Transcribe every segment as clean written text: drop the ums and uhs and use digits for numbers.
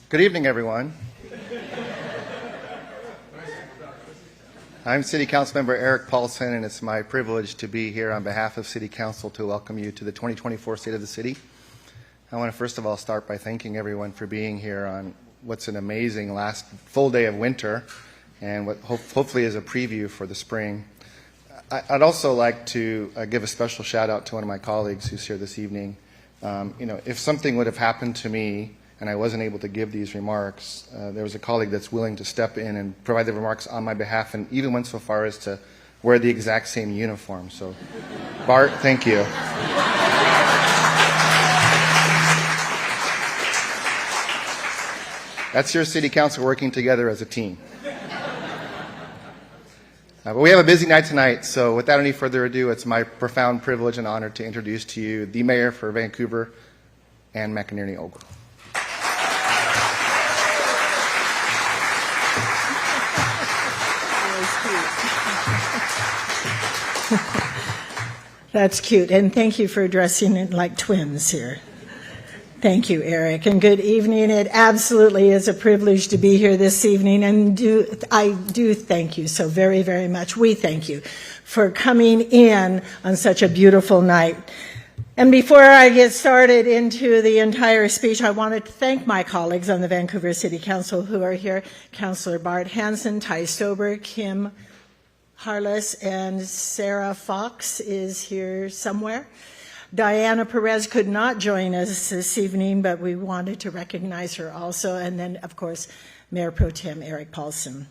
Good evening, everyone. I'm City Council Member Eric Paulson, and it's my privilege to be here on behalf of City Council to welcome you to the 2024 State of the City. I want to first of all start by thanking everyone for being here on what's an amazing last full day of winter and what hopefully is a preview for the spring. I'd also like to give a special shout out to one of my colleagues who's here this evening. If something would have happened to me and I wasn't able to give these remarks, there was a colleague that's willing to step in and provide the remarks on my behalf, and even went so far as to wear the exact same uniform. So, Bart, thank you. That's your City Council working together as a team. But we have a busy night tonight, so without any further ado, it's my profound privilege and honor to introduce to you the Mayor for Vancouver, and McEnerny-Ogle's. That's cute, and thank you for dressing it like twins here. Thank you, Eric, and good evening. It absolutely is a privilege to be here this evening, and I do thank you so very, very much. We thank you for coming in on such a beautiful night. And before I get started into the entire speech, I wanted to thank my colleagues on the Vancouver City Council who are here. Councillor Bart Hansen, Ty Stober, Kim Harless, and Sarah Fox is here somewhere. Diana Perez could not join us this evening, but we wanted to recognize her also. And then, of course, Mayor Pro Tem Eric Paulson.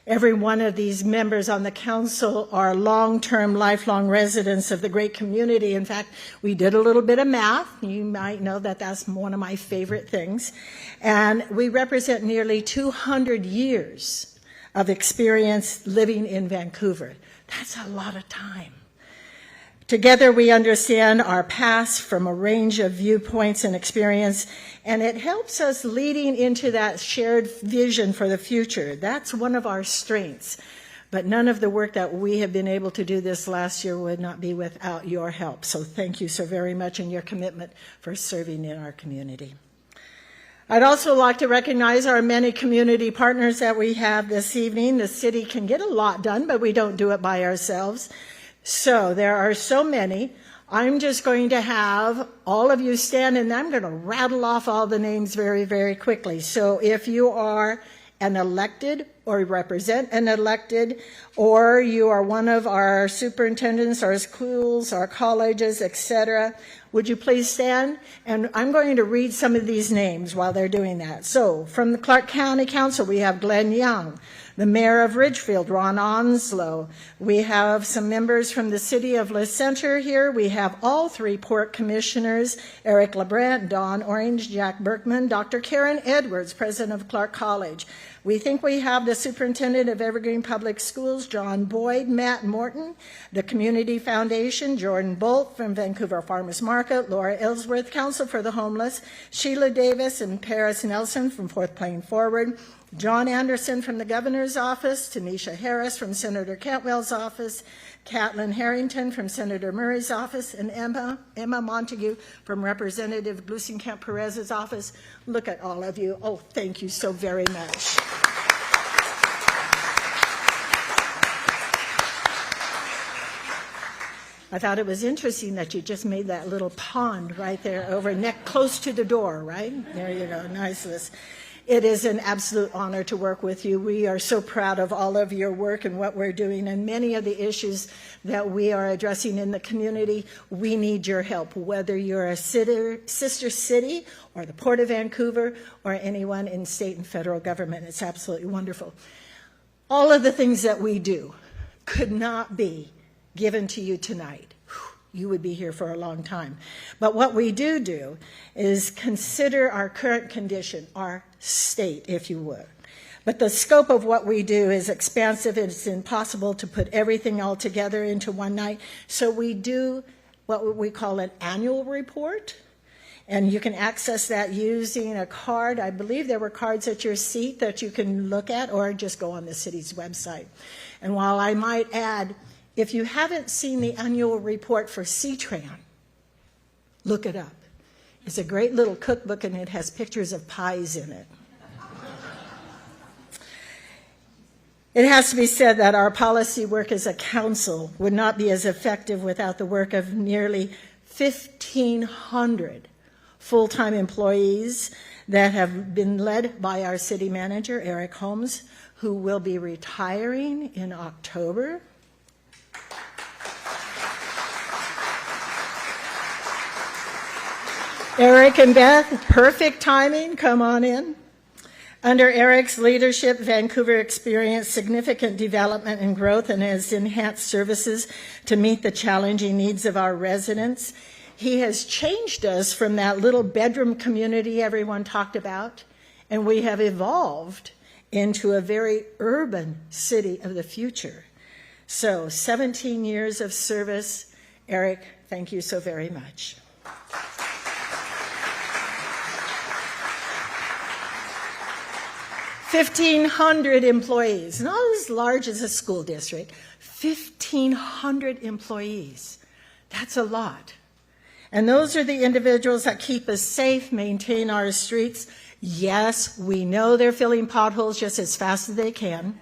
Every one of these members on the council are long-term, lifelong residents of the great community. In fact, we did a little bit of math. You might know that that's one of my favorite things. And we represent nearly 200 years of experience living in Vancouver. That's a lot of time. Together, we understand our past from a range of viewpoints and experience, and it helps us leading into that shared vision for the future. That's one of our strengths. But none of the work that we have been able to do this last year would not be without your help. So thank you so very much and your commitment for serving in our community. I'd also like to recognize our many community partners that we have this evening. The city can get a lot done, but we don't do it by ourselves. So there are so many. I'm just going to have all of you stand, and I'm going to rattle off all the names very, very quickly. So if you are an elected or represent an elected, or you are one of our superintendents, our schools, our colleges, etc., would you please stand? And I'm going to read some of these names while they're doing that. So from the Clark County Council, we have Glenn Young. The Mayor of Ridgefield, Ron Onslow. We have some members from the City of Le Centre here. We have all three Port Commissioners, Eric LeBrant, Don Orange, Jack Berkman, Dr. Karen Edwards, President of Clark College. We think we have the Superintendent of Evergreen Public Schools, John Boyd, Matt Morton, the Community Foundation, Jordan Bolt from Vancouver Farmers Market, Laura Ellsworth, Council for the Homeless, Sheila Davis and Paris Nelson from Fourth Plain Forward, John Anderson from the Governor's Office, Tanisha Harris from Senator Cantwell's office, Caitlin Harrington from Senator Murray's office, and Emma Montague from Representative Gluesenkamp-Perez's office. Look at all of you. Oh, thank you so very much. I thought it was interesting that you just made that little pond right there over close to the door, right? There you go, nice. It is an absolute honor to work with you. We are so proud of all of your work and what we're doing, and many of the issues that we are addressing in the community, we need your help, whether you're a sister city or the Port of Vancouver or anyone in state and federal government. It's absolutely wonderful. All of the things that we do could not be given to you tonight. You would be here for a long time. But what we do is consider our current condition, our state, if you would. But the scope of what we do is expansive. It's impossible to put everything all together into one night. So we do what we call an annual report. And you can access that using a card. I believe there were cards at your seat that you can look at, or just go on the city's website. And while I might add, if you haven't seen the annual report for CTRAN, look it up. It's a great little cookbook, and it has pictures of pies in it. It has to be said that our policy work as a council would not be as effective without the work of nearly 1,500 full-time employees that have been led by our city manager, Eric Holmes, who will be retiring in October. Eric and Beth, perfect timing, come on in. Under Eric's leadership, Vancouver experienced significant development and growth and has enhanced services to meet the challenging needs of our residents. He has changed us from that little bedroom community everyone talked about, and we have evolved into a very urban city of the future. So 17 years of service. Eric, thank you so very much. 1,500 employees, not as large as a school district, 1,500 employees. That's a lot. And those are the individuals that keep us safe, maintain our streets. Yes, we know they're filling potholes just as fast as they can.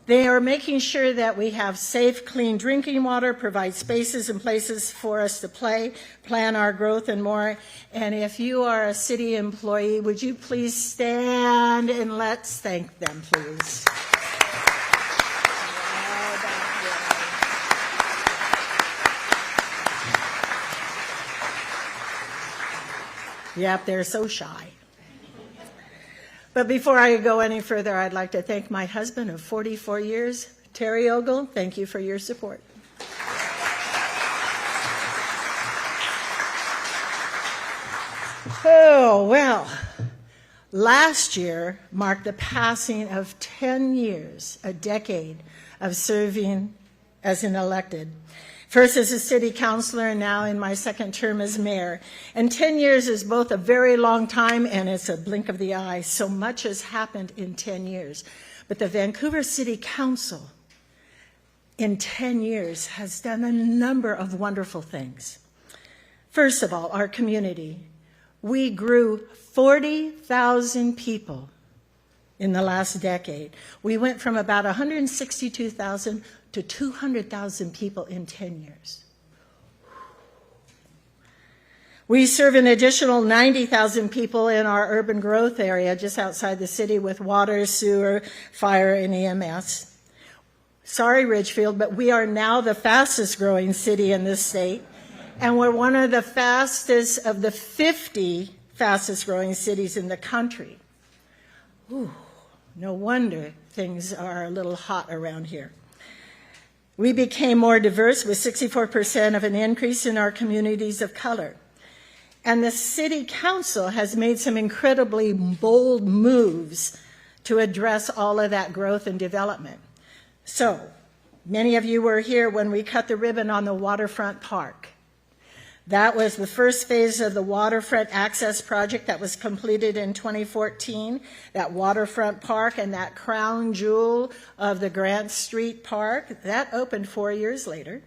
They are making sure that we have safe, clean drinking water, provide spaces and places for us to play, plan our growth, and more. And if you are a city employee, would you please stand and let's thank them, please. Yep, they're so shy. But before I go any further, I'd like to thank my husband of 44 years, Terry Ogle. Thank you for your support. Oh, well, last year marked the passing of 10 years, a decade of serving as an elected. First as a city councilor and now in my second term as mayor. And 10 years is both a very long time and it's a blink of the eye. So much has happened in 10 years. But the Vancouver City Council in 10 years has done a number of wonderful things. First of all, our community. We grew 40,000 people in the last decade. We went from about 162,000 to 200,000 people in 10 years. We serve an additional 90,000 people in our urban growth area just outside the city with water, sewer, fire, and EMS. Sorry, Ridgefield, but we are now the fastest growing city in this state, and we're one of the fastest of the 50 fastest growing cities in the country. Ooh, no wonder things are a little hot around here. We became more diverse with 64% of an increase in our communities of color. And the City Council has made some incredibly bold moves to address all of that growth and development. So, many of you were here when we cut the ribbon on the waterfront park. That was the first phase of the waterfront access project that was completed in 2014. That waterfront park and that crown jewel of the Grant Street Park, that opened 4 years later.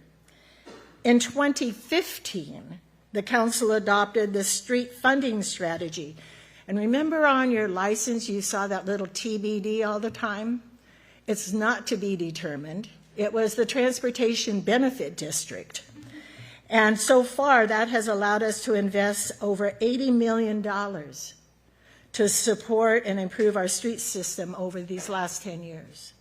In 2015, the council adopted the street funding strategy. And remember on your license, you saw that little TBD all the time? It's not to be determined. It was the Transportation Benefit District. And so far, that has allowed us to invest over $80 million to support and improve our street system over these last 10 years.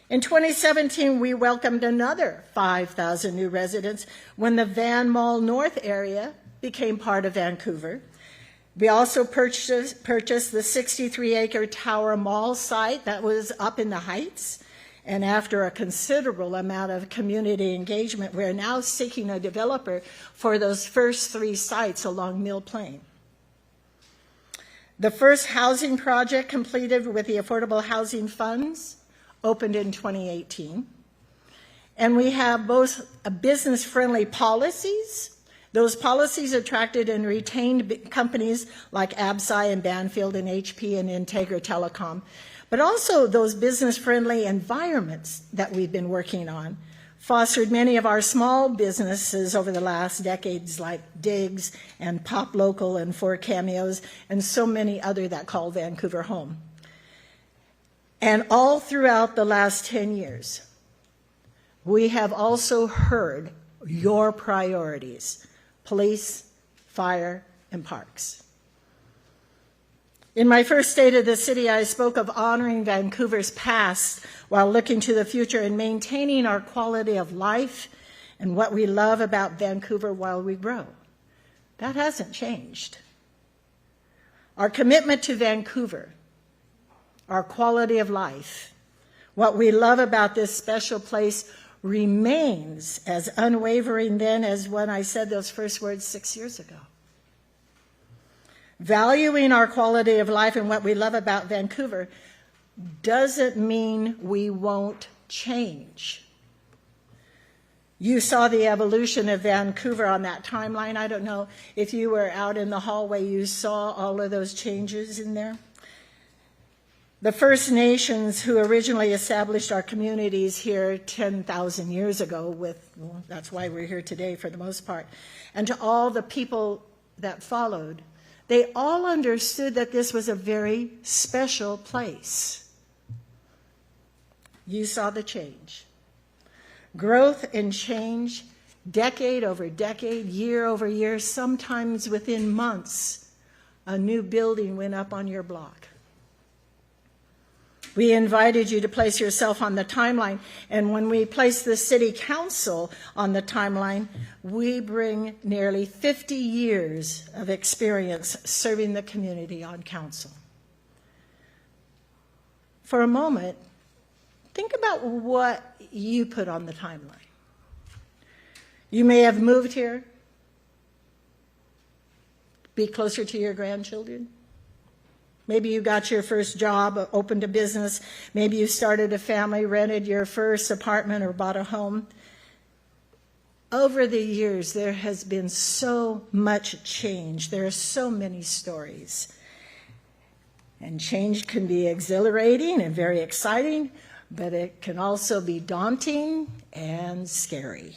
In 2017, we welcomed another 5,000 new residents when the Van Mall North area became part of Vancouver. We also purchased the 63-acre Tower Mall site that was up in the Heights. And after a considerable amount of community engagement, we're now seeking a developer for those first 3 sites along Mill Plain. The first housing project completed with the Affordable Housing Funds opened in 2018. And we have both business-friendly policies. Those policies attracted and retained companies like Absci and Banfield and HP and Integra Telecom. But also those business-friendly environments that we've been working on fostered many of our small businesses over the last decades like Diggs and Pop Local and 4 Cameos and so many other that call Vancouver home. And all throughout the last 10 years, we have also heard your priorities: police, fire, and parks. In my first State of the City, I spoke of honoring Vancouver's past while looking to the future and maintaining our quality of life and what we love about Vancouver while we grow. That hasn't changed. Our commitment to Vancouver, our quality of life, what we love about this special place remains as unwavering then as when I said those first words 6 years ago. Valuing our quality of life and what we love about Vancouver doesn't mean we won't change. You saw the evolution of Vancouver on that timeline. I don't know if you were out in the hallway, you saw all of those changes in there. The First Nations who originally established our communities here 10,000 years ago, that's why we're here today for the most part, and to all the people that followed, they all understood that this was a very special place. You saw the change. Growth and change, decade over decade, year over year, sometimes within months, a new building went up on your block. We invited you to place yourself on the timeline, and when we place the City Council on the timeline, we bring nearly 50 years of experience serving the community on council. For a moment, think about what you put on the timeline. You may have moved here, be closer to your grandchildren. Maybe you got your first job, opened a business. Maybe you started a family, rented your first apartment, or bought a home. Over the years, there has been so much change. There are so many stories. And change can be exhilarating and very exciting, but it can also be daunting and scary.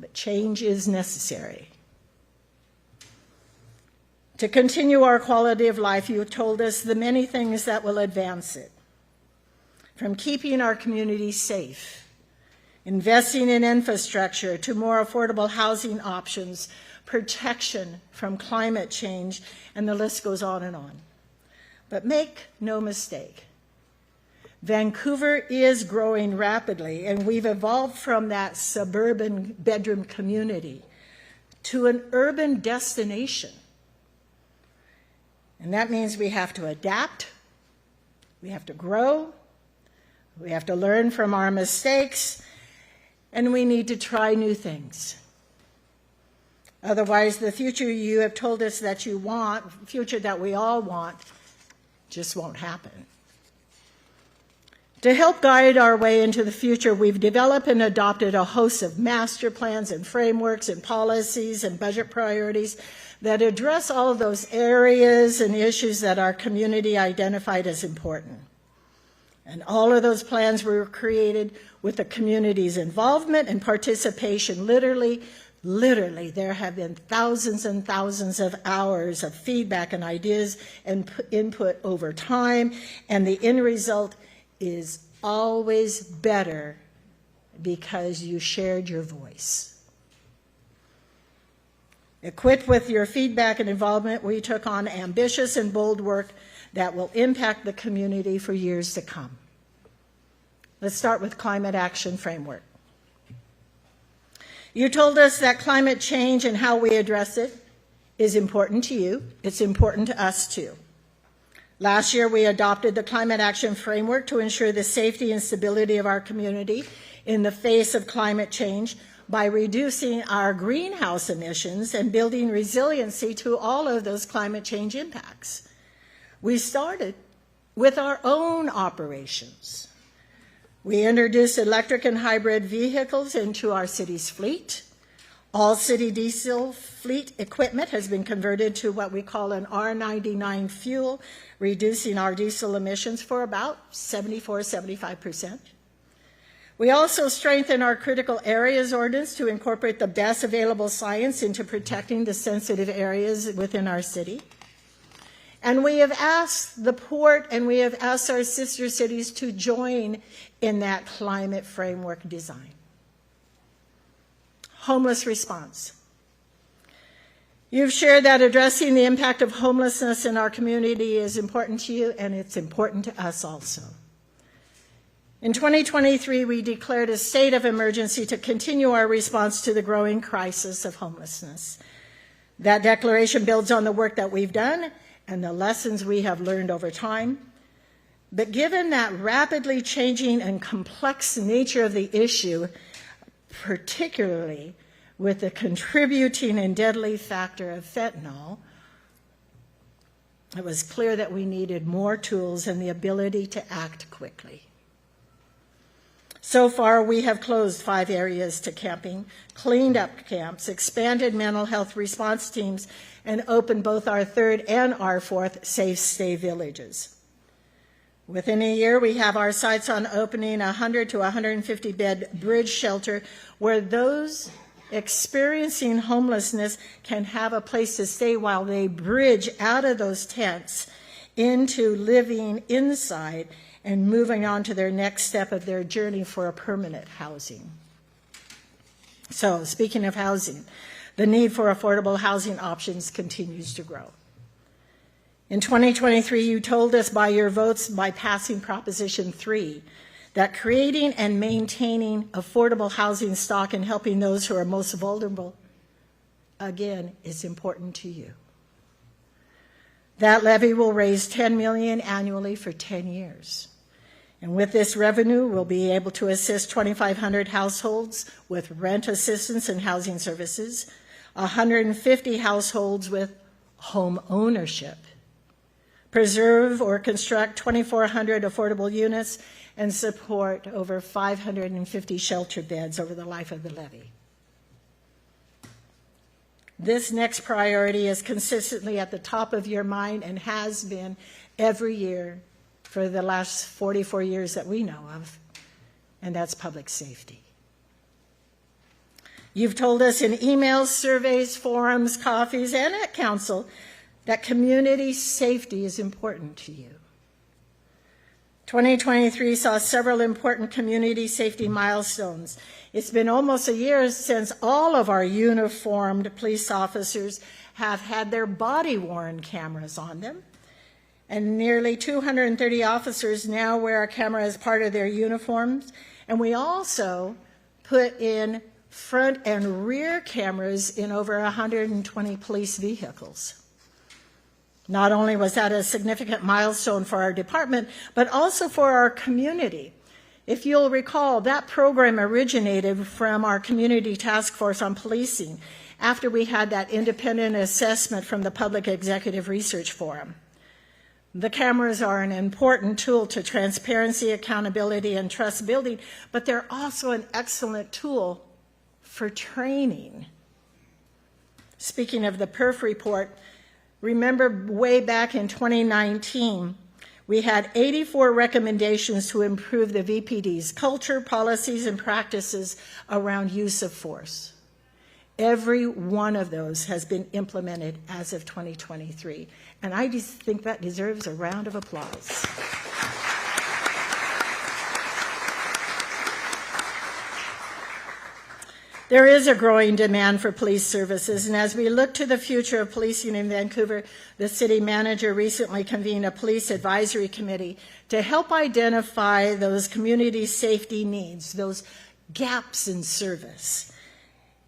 But change is necessary. To continue our quality of life, you told us the many things that will advance it. From keeping our community safe, investing in infrastructure, to more affordable housing options, protection from climate change, and the list goes on and on. But make no mistake, Vancouver is growing rapidly, and we've evolved from that suburban bedroom community to an urban destination. And that means we have to adapt, we have to grow, we have to learn from our mistakes, and we need to try new things. Otherwise, the future you have told us that you want, future that we all want, just won't happen. To help guide our way into the future, we've developed and adopted a host of master plans and frameworks and policies and budget priorities that address all of those areas and issues that our community identified as important. And all of those plans were created with the community's involvement and participation. Literally, there have been thousands and thousands of hours of feedback and ideas and input over time, and the end result is always better because you shared your voice. Equipped with your feedback and involvement, we took on ambitious and bold work that will impact the community for years to come. Let's start with Climate Action Framework. You told us that climate change and how we address it is important to you. It's important to us too. Last year, we adopted the Climate Action Framework to ensure the safety and stability of our community in the face of climate change by reducing our greenhouse emissions and building resiliency to all of those climate change impacts. We started with our own operations. We introduced electric and hybrid vehicles into our city's fleet. All city diesel fleet equipment has been converted to what we call an R99 fuel, reducing our diesel emissions for about 74–75%. We also strengthen our critical areas ordinance to incorporate the best available science into protecting the sensitive areas within our city. And we have asked the port and we have asked our sister cities to join in that climate framework design. Homeless response. You've shared that addressing the impact of homelessness in our community is important to you, and it's important to us also. In 2023, we declared a state of emergency to continue our response to the growing crisis of homelessness. That declaration builds on the work that we've done and the lessons we have learned over time. But given that rapidly changing and complex nature of the issue, particularly with the contributing and deadly factor of fentanyl, it was clear that we needed more tools and the ability to act quickly. So far, we have closed 5 areas to camping, cleaned up camps, expanded mental health response teams, and opened both our 3rd and our 4th safe stay villages. Within a year, we have our sights on opening a 100 to 150 bed bridge shelter where those experiencing homelessness can have a place to stay while they bridge out of those tents into living inside and moving on to their next step of their journey for a permanent housing. So, speaking of housing, the need for affordable housing options continues to grow. In 2023, you told us by your votes by passing Proposition 3 that creating and maintaining affordable housing stock and helping those who are most vulnerable, again, is important to you. That levy will raise $10 million annually for 10 years. And with this revenue, we'll be able to assist 2,500 households with rent assistance and housing services, 150 households with home ownership, preserve or construct 2,400 affordable units, and support over 550 shelter beds over the life of the levy. This next priority is consistently at the top of your mind and has been every year for the last 44 years that we know of, and that's public safety. You've told us in emails, surveys, forums, coffees, and at council that community safety is important to you. 2023 saw several important community safety milestones. It's been almost a year since all of our uniformed police officers have had their body-worn cameras on them, and nearly 230 officers now wear a camera as part of their uniforms, and we also put in front and rear cameras in over 120 police vehicles. Not only was that a significant milestone for our department, but also for our community. If you'll recall, that program originated from our Community Task Force on Policing after we had that independent assessment from the Public Executive Research Forum. The cameras are an important tool to transparency, accountability, and trust building, but they're also an excellent tool for training. Speaking of the PERF report, remember way back in 2019, we had 84 recommendations to improve the VPD's culture, policies, and practices around use of force. Every one of those has been implemented as of 2023, and I just think that deserves a round of applause. There is a growing demand for police services, and as we look to the future of policing in Vancouver, the city manager recently convened a police advisory committee to help identify those community safety needs, those gaps in service,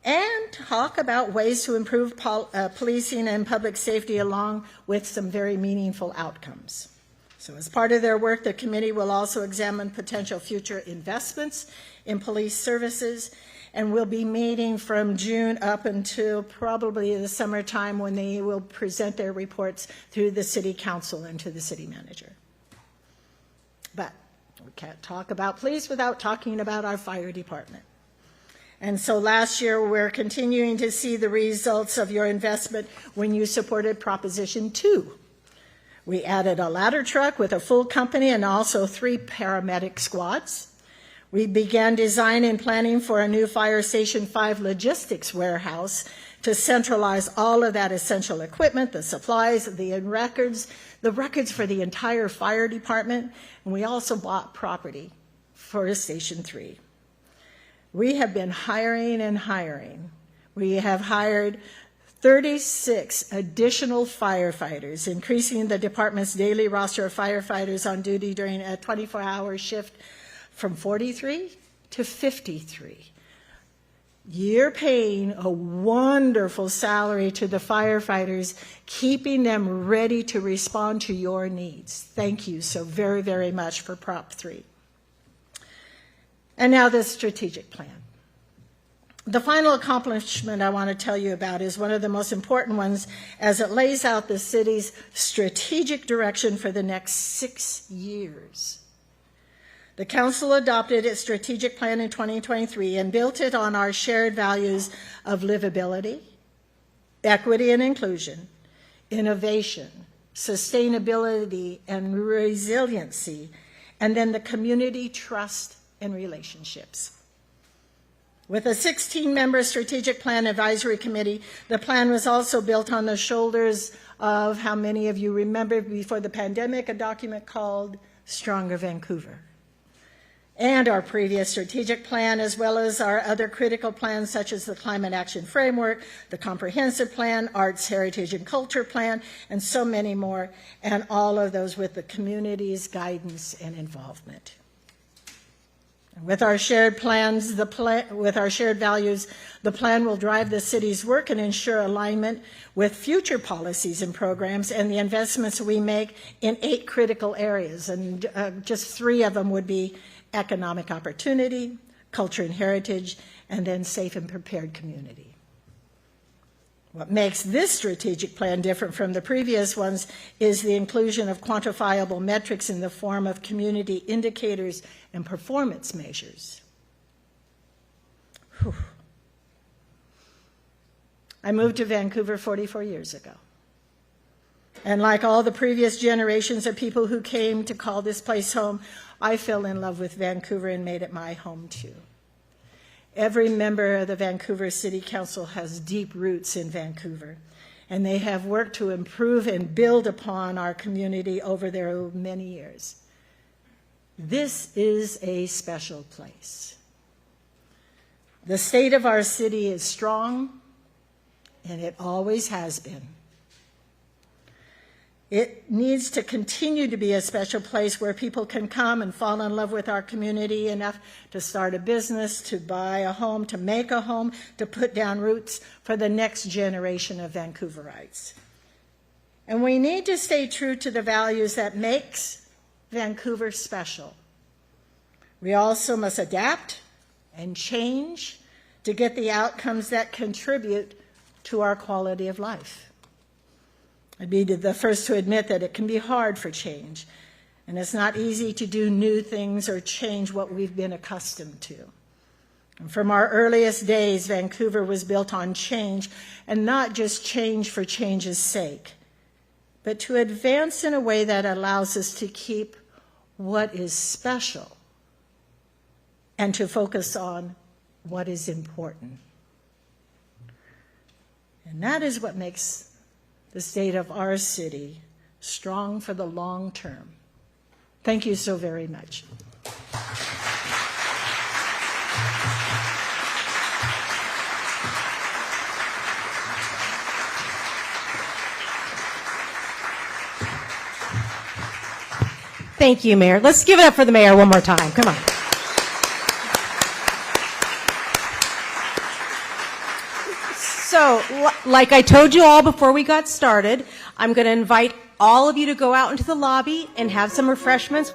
and talk about ways to improve policing and public safety along with some very meaningful outcomes. So as part of their work, the committee will also examine potential future investments in police services, and we'll be meeting from June up until probably the summertime when they will present their reports through the city council and to the city manager. But we can't talk about police without talking about our fire department. And so last year, we're continuing to see the results of your investment when you supported Proposition 2. We added a ladder truck with a full company and also 3 paramedic squads. We began design and planning for a new Fire Station 5 logistics warehouse to centralize all of that essential equipment, the supplies, the records for the entire fire department, and we also bought property for Station 3. We have been hiring and hiring. We have hired 36 additional firefighters, increasing the department's daily roster of firefighters on duty during a 24-hour shift from 43 to 53. You're paying a wonderful salary to the firefighters, keeping them ready to respond to your needs. Thank you so very, very much for Prop 3. And now the strategic plan. The final accomplishment I want to tell you about is one of the most important ones, as it lays out the city's strategic direction for the next 6 years. The council adopted its strategic plan in 2023 and built it on our shared values of livability, equity and inclusion, innovation, sustainability and resiliency, and then the community trust and relationships. With a 16-member strategic plan advisory committee, the plan was also built on the shoulders of, how many of you remember before the pandemic, a document called Stronger Vancouver. And our previous strategic plan, as well as our other critical plans such as the Climate Action Framework, the Comprehensive Plan, Arts, Heritage, and Culture Plan, and so many more, and all of those with the community's guidance and involvement. With our shared plans, with our shared values, the plan will drive the city's work and ensure alignment with future policies and programs and the investments we make in 8 critical areas. And just 3 of them would be economic opportunity, culture and heritage, and then safe and prepared community. What makes this strategic plan different from the previous ones is the inclusion of quantifiable metrics in the form of community indicators and performance measures. Whew. I moved to Vancouver 44 years ago. And like all the previous generations of people who came to call this place home, I fell in love with Vancouver and made it my home too. Every member of the Vancouver City Council has deep roots in Vancouver, and they have worked to improve and build upon our community over their many years. This is a special place. The state of our city is strong, and it always has been. It needs to continue to be a special place where people can come and fall in love with our community enough to start a business, to buy a home, to make a home, to put down roots for the next generation of Vancouverites. And we need to stay true to the values that makes Vancouver special. We also must adapt and change to get the outcomes that contribute to our quality of life. I'd be the first to admit that it can be hard for change, and it's not easy to do new things or change what we've been accustomed to. And from our earliest days, Vancouver was built on change, and not just change for change's sake, but to advance in a way that allows us to keep what is special and to focus on what is important. And that is what makes the state of our city strong for the long term. Thank you so very much. Thank you, Mayor. Let's give it up for the mayor one more time. Come on. So, like I told you all before we got started, I'm going to invite all of you to go out into the lobby and have some refreshments.